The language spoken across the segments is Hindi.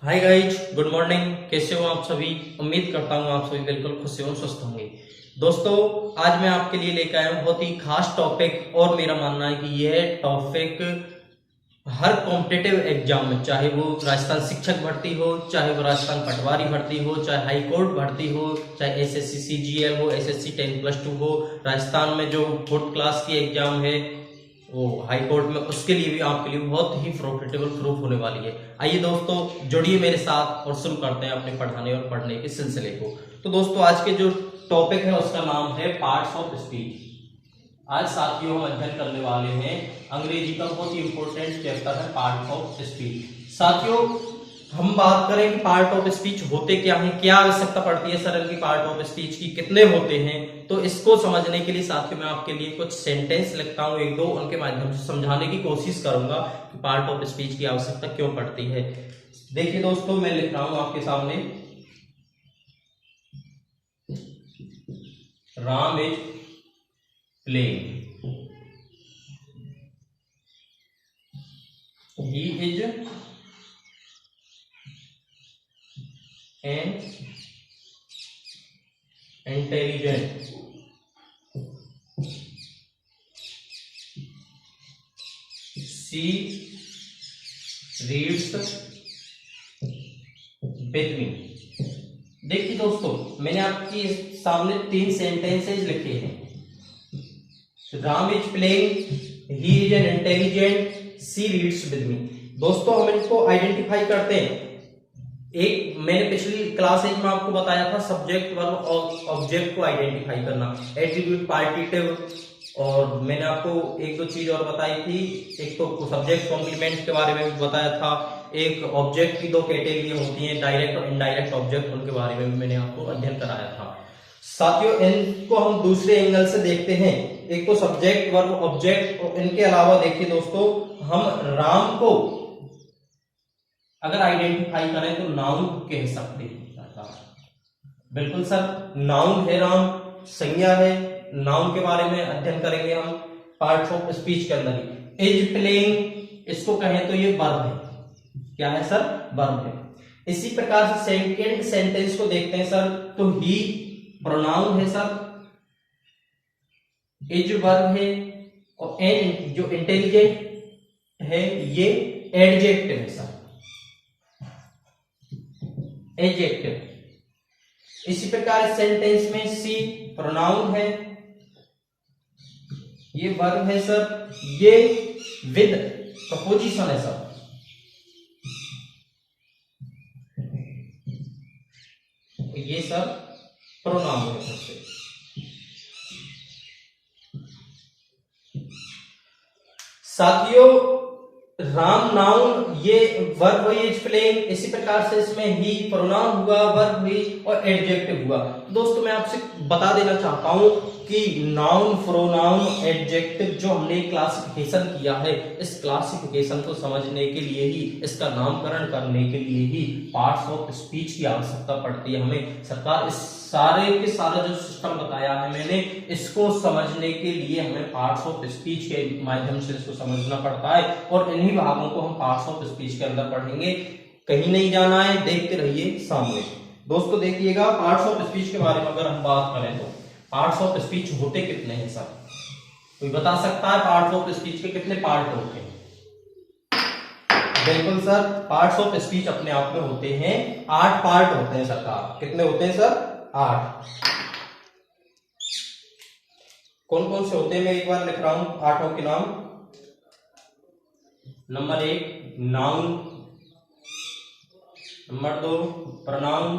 Hi guys, good morning. कैसे हो आप सभी? उम्मीद करता हूँ आप सभी बिल्कुल खुश एवं स्वस्थ होंगे। दोस्तों, आज मैं आपके लिए लेकर आया हूँ बहुत ही खास टॉपिक और मेरा मानना है कि यह टॉपिक हर कॉम्पिटिटिव एग्जाम में, चाहे वो राजस्थान शिक्षक भर्ती हो, चाहे वो राजस्थान पटवारी भर्ती हो, चाहे हाई कोर्ट भर्ती हो, चाहे एसएससी सीजीएल हो, एसएससी 10+2 हो, राजस्थान में जो 4th क्लास की एग्जाम है वो हाई कोर्ट में, उसके लिए भी आपके लिए बहुत ही प्रॉफिटेबल प्रूफ होने वाली है। आइए दोस्तों, जुड़िए मेरे साथ और शुरू करते हैं अपने पढ़ाने और पढ़ने के सिलसिले को। तो दोस्तों, आज के जो टॉपिक है उसका नाम है पार्ट्स ऑफ स्पीच। आज साथियों हम अध्ययन करने वाले हैं अंग्रेजी का बहुत ही इंपॉर्टेंट चैप्टर है पार्ट ऑफ स्पीच। साथियों, हम बात करें कि पार्ट ऑफ स्पीच होते क्या हैं, क्या आवश्यकता पड़ती है सरल की पार्ट ऑफ स्पीच की, कितने होते हैं, तो इसको समझने के लिए साथियों मैं आपके लिए कुछ सेंटेंस लिखता हूं, एक दो, उनके माध्यम से समझाने की कोशिश करूंगा कि पार्ट ऑफ स्पीच की आवश्यकता क्यों पड़ती है। देखिए दोस्तों, मैं लिख रहा हूं आपके सामने, Ram is playing, he is an intelligent, she reads with me। देखिए दोस्तों, मैंने आपके सामने 3 सेंटेंसेज लिखे हैं। Ram is playing, he is an intelligent, she reads with me. दोस्तों, हम इनको आइडेंटिफाई करते हैं। एक मैंने पिछली क्लास में आपको बताया था सब्जेक्ट वर्ब और ऑब्जेक्ट को आइडेंटिफाई करना, एट्रीब्यूट, पार्टिटिव, और मैंने आपको एक दो चीज और बताई थी। एक तो सब्जेक्ट कॉम्प्लीमेंट के बारे में भी बताया था, एक ऑब्जेक्ट की 2 कैटेगरी होती हैं, डायरेक्ट और इनडायरेक्ट ऑब्जेक्ट, उनके बारे में भी मैंने आपको अध्ययन कराया था। साथियों, इनको हम दूसरे एंगल से देखते हैं, एक तो सब्जेक्ट वर्ब ऑब्जेक्ट, और इनके अलावा देखिए दोस्तों, हम राम को अगर आइडेंटिफाई करें तो नाउन कह सकते हैं। बिल्कुल सर, नाउन है राम, संज्ञा है। नाउन के बारे में अध्ययन करेंगे हम पार्ट्स ऑफ स्पीच के अंदर ही। इज प्लेइंग, इसको कहें तो ये वर्ब है। क्या है सर? वर्ब है। इसी प्रकार से सेकंड सेंटेंस को देखते हैं सर, तो ही प्रोनाउन है सर, इज वर्ब है, और एन जो इंटेलिजेंट है ये एडजेक्टिव है सर, एडजेक्टिव। इसी प्रकार सेंटेंस में सी प्रोनाउन है, ये वर्ब है सर, ये विद प्रपोजिशन है सर, ये सर प्रोनाउन है सबसे। साथियों, राम नाउन, ये वर्ब हुई इज प्लेइंग, इसी प्रकार से इसमें ही प्रोनाउन हुआ, वर्ब हुई और एडजेक्टिव हुआ। दोस्तों, मैं आपसे बता देना चाहता हूं कि नाउन, प्रोनाउन, एडजेक्टिव जो हमने क्लासिफिकेशन किया है, इस क्लासिफिकेशन को समझने के लिए ही, इसका नामकरण करने के लिए ही पार्ट्स ऑफ स्पीच की आवश्यकता पड़ती है हमें। सरकार इस सारे के सारा जो सिस्टम बताया है मैंने, इसको समझने के लिए हमें पार्ट्स ऑफ स्पीच के माध्यम से इसको समझना पड़ता है, और इन्हीं भागों को हम पार्ट्स ऑफ स्पीच के अंदर पढ़ेंगे। कहीं नहीं जाना है, देखते रहिए सामने। दोस्तों देखिएगा, पार्ट्स ऑफ स्पीच के बारे में अगर हम बात करें तो पार्ट्स ऑफ स्पीच होते कितने हैं सर? कोई बता सकता है पार्ट्स ऑफ स्पीच के कितने पार्ट होते हैं? बिल्कुल सर, पार्ट्स ऑफ स्पीच अपने आप में होते हैं 8 पार्ट होते हैं सरकार। कितने होते हैं सर? 8। कौन कौन से होते हैं मैं एक बार लिख रहा हूं 8 के नाम। Number 1 noun, number 2 pronoun,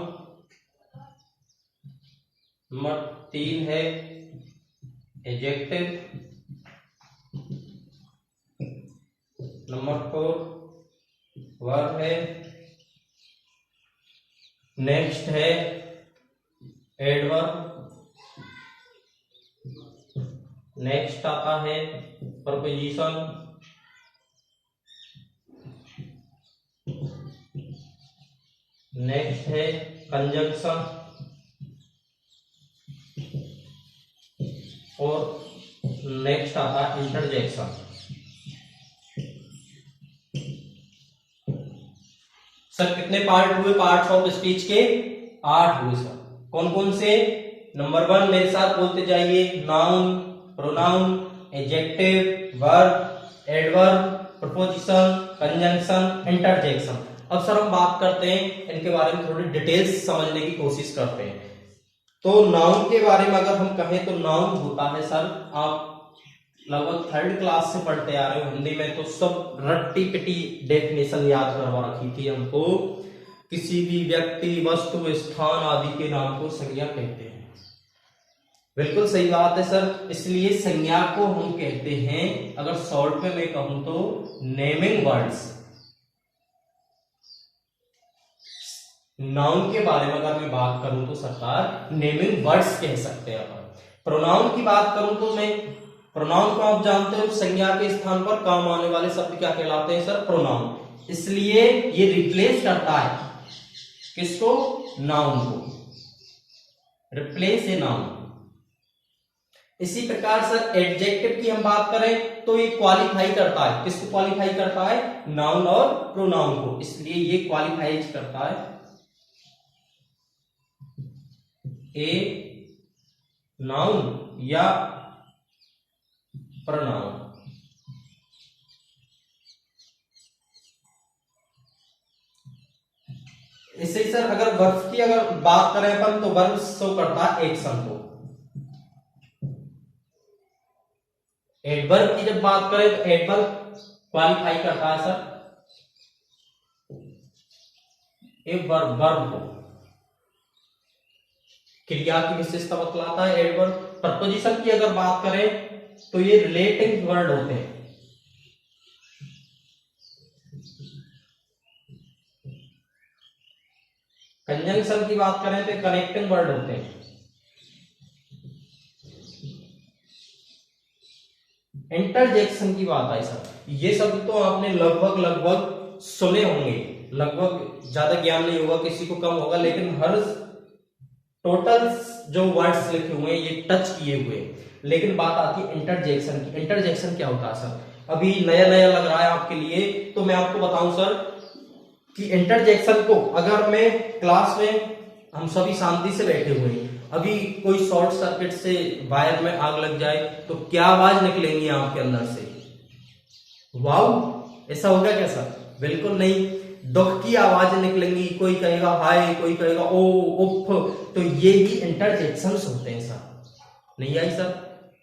number 3 है एडजेक्टिव, नंबर 4 वर्ब है, नेक्स्ट है एडवर्ब, नेक्स्ट आता है प्रपोजिशन, नेक्स्ट है कंजंक्शन, और नेक्स्ट आता है इंटरजेक्शन। सर कितने पार्ट हुए पार्ट्स ऑफ स्पीच के? 8 हुए सर। कौन कौन से? नंबर 1 मेरे साथ बोलते जाइए, noun, pronoun, adjective, verb, adverb, preposition, conjunction, interjection. अब सर हम बात करते हैं इनके बारे में, थोड़ी डिटेल्स समझने की कोशिश करते हैं। तो नाउन के बारे में अगर हम कहें तो नाउन होता है सर, आप लगभग 3rd क्लास से पढ़ते आ रहे हो हिंदी में, तो सब रट्टी पिटी डेफिनेशन याद करवा रखी थी हमको। किसी भी व्यक्ति, वस्तु, स्थान आदि के नाम को संज्ञा कहते हैं। बिल्कुल सही बात है सर। इसलिए संज्ञा को हम कहते हैं, अगर शॉर्ट में मैं कहूं तो नेमिंग वर्ड्स। नाउन के बारे में अगर मैं बात करूं तो सरकार नेमिंग वर्ड्स कह सकते हैं अपन। प्रोनाउन की बात करूं तो मैं, प्रोनाउन को आप जानते हो संज्ञा के स्थान पर काम आने वाले शब्द क्या कहलाते हैं सर? प्रोनाउन। इसलिए ये रिप्लेस करता है किसको? नाउन को, रिप्लेस ए नाउन। इसी प्रकार सर एडजेक्टिव की हम बात करें तो ये क्वालिफाई करता है, किसको क्वालिफाई करता है? नाउन और प्रोनाउन को, इसलिए ये क्वालिफाई करता है ए नाउन या प्रोनाउन। इससे सर अगर वर्ब की अगर बात करें अपन तो वर्ब शो करता है एक्शन को। एडवर्ब की जब बात करें तो एडवर्ब क्वालिफाई करता है सर एक वर्ब को, क्रिया की विशेषता बतलाता है एडवर्ब। प्रपोजिशन की अगर बात करें तो ये रिलेटिंग वर्ड होते हैं। कंजंक्शन की बात करें तो कनेक्टिंग वर्ड होते हैं। इंटरजेक्शन की बात आई सर, ये सब तो आपने लगभग सुने होंगे, लगभग ज्यादा ज्ञान नहीं होगा, किसी को कम होगा, लेकिन हर टोटल जो वर्ड्स लिखे हुए हैं ये टच किए हुए। लेकिन बात आती है इंटरजेक्शन की। इंटरजेक्शन क्या होता है सर? अभी नया नया लग रहा है आपके लिए, तो मैं आपको बताऊं सर कि इंटरजेक्शन को अगर मैं क्लास में, हम सभी शांति से बैठे हुए हैं, अभी कोई शॉर्ट सर्किट से वायर में आग लग जाए तो क्या आवाज निकलेंगी आपके अंदर से? वाव, ऐसा होगा क्या सर? बिल्कुल नहीं, दुख की आवाज निकलेंगी, कोई कहेगा हाय, कोई कहेगा ओ उफ। तो ये ही इंटरजेक्शंस होते हैं सर। नहीं आई सर?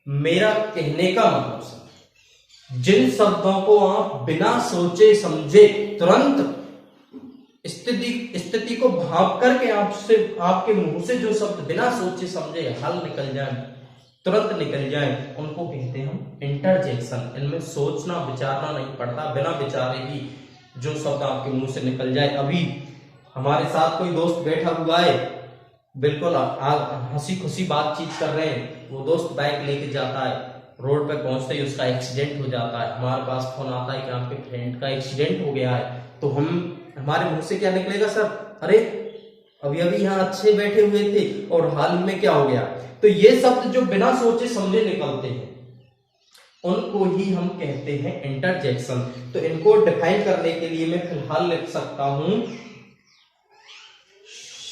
मेरा कहने का मतलब सर, जिन शब्दों को आप बिना सोचे समझे तुरंत स्थिति को भाप करके आपसे, आपके मुंह से जो शब्द बिना सोचे समझे हल निकल जाए, तुरंत निकल जाए, उनको कहते हैं हम इंटरजेक्शन। इनमें सोचना विचारना नहीं पड़ता, बिना विचारे ही जो शब्द आपके मुंह से निकल जाए। अभी हमारे साथ कोई दोस्त बैठा हुआ है, बिल्कुल हंसी खुशी बातचीत कर रहे हैं, वो दोस्त बाइक लेके जाता है, रोड पे पहुंचते ही उसका एक्सीडेंट हो जाता है, हमारे पास फोन आता है कि आपके फ्रेंड का एक्सीडेंट हो गया है, तो हमारे मुंह से क्या निकलेगा सर? अरे अभी अभी यहाँ अच्छे बैठे हुए थे और हाल में क्या हो गया? तो ये शब्द जो बिना सोचे समझे निकलते हैं उनको ही हम कहते हैं इंटरजेक्शन। तो इनको डिफाइन करने के लिए मैं फिलहाल लिख सकता हूं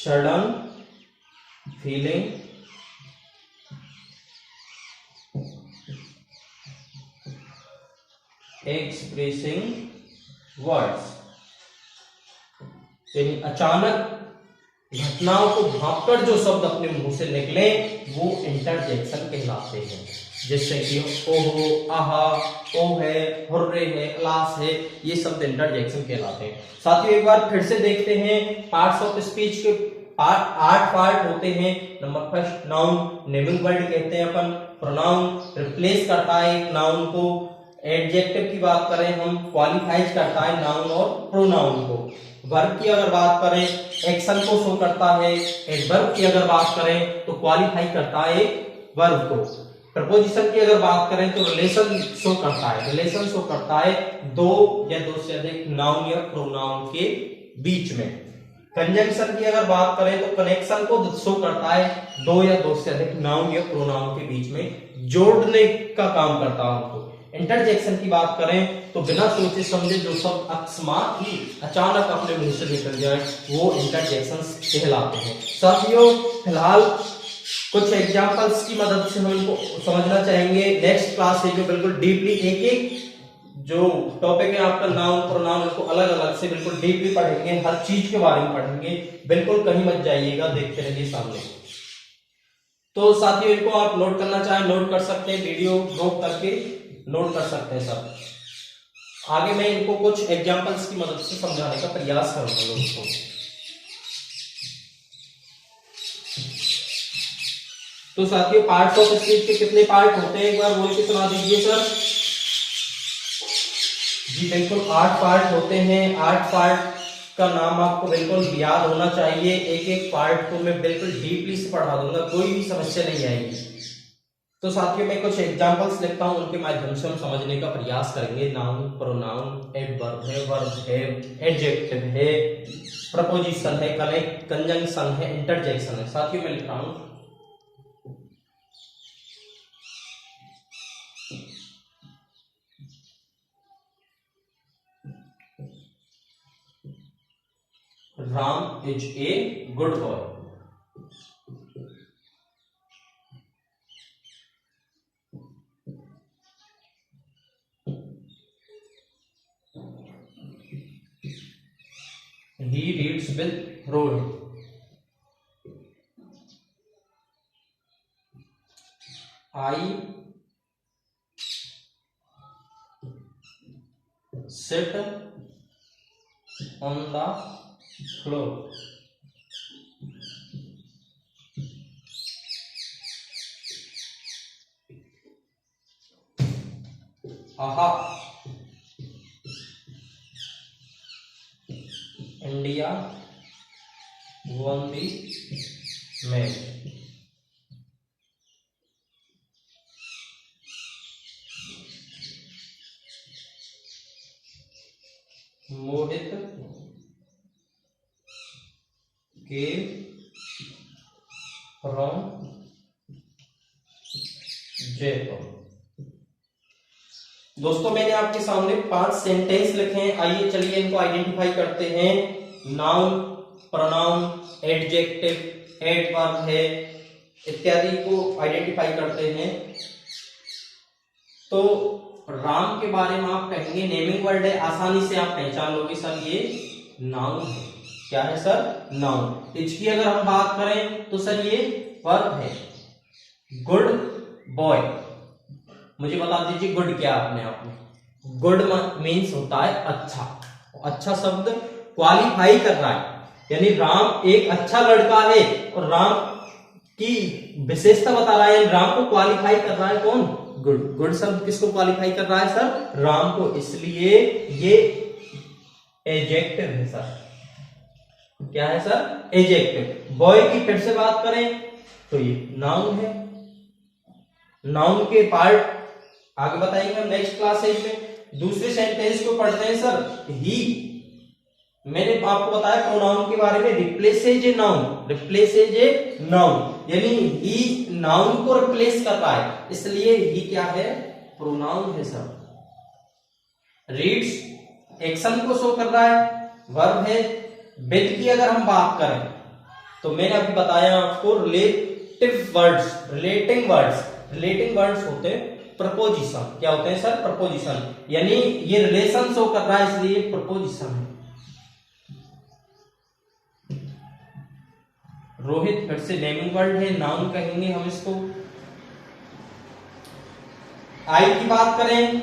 सडन फीलिंग एक्सप्रेसिंग वर्ड्स, यानी अचानक घटनाओं को भांपकर जो शब्द अपने मुंह से निकले वो इंटरजेक्शन कहलाते हैं। जैसे कि ओहो, आहा, ओ है, हुर्रे है, अलास है, ये शब्द इंटरजेक्शन कहलाते हैं। साथियों एक बार फिर से देखते हैं, पार्ट्स ऑफ स्पीच के 8 पार्ट होते हैं। Number first noun, naming word कहते हैं अपन। प्रोनाउन रिप्लेस करता है एक नाउन को। एडजेक्टिव की बात करें हम, क्वालिफाइज करता है नाउन और प्रोनाउन को। वर्ब की अगर बात करें एक्शन को शो करता है। एडवर्ब की अगर बात करें तो क्वालिफाई करता है वर्ब को। प्रपोजिशन की अगर बात करें तो रिलेशन शो करता है, रिलेशन शो करता है दो या दो से अधिक नाउन या प्रोनाउन के बीच में। कंजंक्शन की अगर बात करें तो कनेक्शन को शो करता है दो या दो से अधिक नाउन या प्रोनाउन के बीच में जोड़ने का काम करता है उनको। इंटरजेक्शन की बात करें तो बिना सोचे समझे जो शब्द अकस्मात ही अचानक अपने मुंह से निकल जाए वो इंटरजेक्शन कहलाते हैं। साथियों फिलहाल कुछ एग्जांपल्स की मदद से हम इनको समझना चाहेंगे। नेक्स्ट क्लास है जो बिल्कुल डीपली एक एक जो टॉपिक है आपका नाउन प्रोनाउन इसको अलग अलग से बिल्कुल डीपली पढ़ेंगे, हर चीज के बारे में पढ़ेंगे, बिल्कुल कहीं मत जाइएगा, देखते रहिए सामने। तो साथियों इनको आप नोट करना चाहें नोट कर सकते हैं, वीडियो रोक करके नोट कर सकते हैं सब। आगे मैं इनको कुछ एग्जांपल्स की मदद से समझाने का प्रयास करूंगा दोस्तों। तो साथियों पार्ट्स ऑफ स्पीच के कितने पार्ट होते हैं एक बार बोल के सुना दीजिए सर। जी बिल्कुल 8 पार्ट होते हैं। 8 पार्ट का नाम आपको बिल्कुल याद होना चाहिए। एक एक पार्ट को मैं बिल्कुल डीपली से पढ़ा दूंगा, कोई भी समस्या नहीं आएगी। तो साथियों मैं कुछ एग्जांपल्स लिखता हूं, उनके माध्यम से हम समझने का प्रयास करेंगे। नाउन प्रोनाउन एडवर्ब है, वर्ब है, एडजेक्टिव है, प्रपोजिशन है, कंजंक्शन है, इंटरजेक्शन है। साथियों मैं लिख रहा हूं Ram is a good boy. He reads with Rohit. I sit on the floor. Aha. India won the match. Mohit came from Jaipur. दोस्तों मैंने आपके सामने 5 सेंटेंस लिखे हैं। आइए चलिए इनको आइडेंटिफाई करते हैं। नाउन प्रोनाउन एडजेक्टिव एडवर्ब है इत्यादि को आइडेंटिफाई करते हैं। तो राम के बारे में आप कहेंगे नेमिंग वर्ड है, आसानी से आप पहचान लोगे सर ये नाउन है। क्या है सर? नाउन। इसकी अगर हम बात करें तो सर ये वर्ब है। गुड बॉय, मुझे बता दीजिए गुड क्या अपने आप में? गुड मीन्स होता है अच्छा। अच्छा शब्द क्वालिफाई कर रहा है, यानी राम एक अच्छा लड़का है और राम की विशेषता बता रहा है, राम को क्वालिफाई कर रहा है कौन? गुड। गुड शब्द किसको क्वालिफाई कर रहा है सर? राम को, इसलिए ये एडजेक्टिव है सर। क्या है सर? एडजेक्टिव। बॉय की फिर से बात करें तो ये नाउन है। नाउन के पार्ट आगे बताएंगे हम नेक्स्ट क्लासेज में। दूसरे सेंटेंस को पढ़ते हैं सर। ही, मैंने आपको बताया प्रोनाउन के बारे में, replaces a noun, replaces a noun, यानी ही नाउन को रिप्लेस कर रहा है, इसलिए ही क्या है? प्रोनाउन है सर। रीड्स एक्शन को शो कर रहा है, वर्ब है। विद की अगर हम बात करें तो मैंने अभी बताया आपको relative words, relating words, relating words होते हैं प्रपोजिशन। क्या होते हैं सर? प्रपोजिशन, यानी ये रिलेशन शो कर रहा है इसलिए प्रपोजिशन है। रोहित फिर से नेमिंग वर्ड है, नाउन कहेंगे हम इसको। आई की बात करें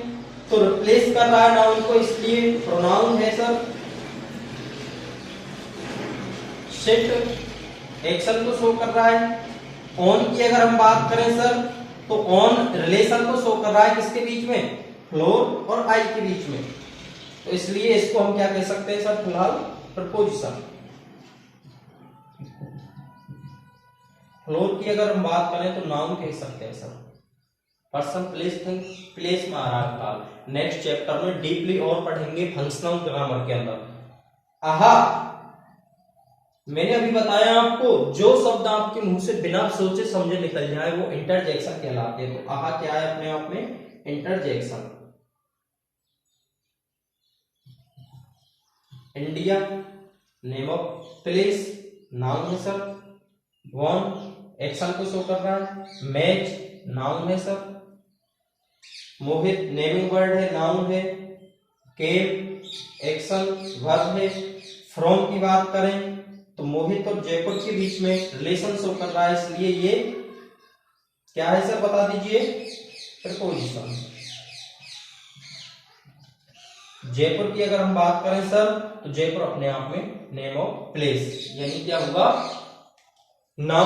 तो रिप्लेस कर रहा है नाउन को, इसलिए प्रोनाउन है सर। सिट एक्शन को शो कर रहा है। ऑन की अगर हम बात करें सर तो ऑन रिलेशन को शो कर रहा है किसके बीच में? फ्लोर और आई के बीच में, तो इसलिए इसको हम क्या कह सकते हैं सर? फिलहाल प्रपोजिशन। फ्लोर की अगर हम बात करें तो नाउन कह सकते हैं sir. Person place thing, place में आ रहा है फिलहाल। नेक्स्ट चैप्टर में डीपली और पढ़ेंगे फंक्शनल ग्रामर के अंदर। आहा, मैंने अभी बताया आपको जो शब्द आपके मुंह से बिना सोचे समझे निकल जाए वो इंटरजेक्शन कहलाते हैं। तो आहा क्या है अपने आप में? Interjection. India, name of place, noun है सर। वॉन एक्शन को शो कर रहा है। मैच नाउन है सर। मोहित नेमिंग वर्ड है, नाउन है। केम एक्शन वर्ब है। फ्रॉम की बात करें तो मोहित और जयपुर के बीच में रिलेशन शो कर रहा है, इसलिए ये क्या है सर, बता दीजिए, प्रीपोजिशन। जयपुर की अगर हम बात करें सर तो जयपुर अपने आप में नेम ऑफ प्लेस, यानी क्या हुआ, नाउन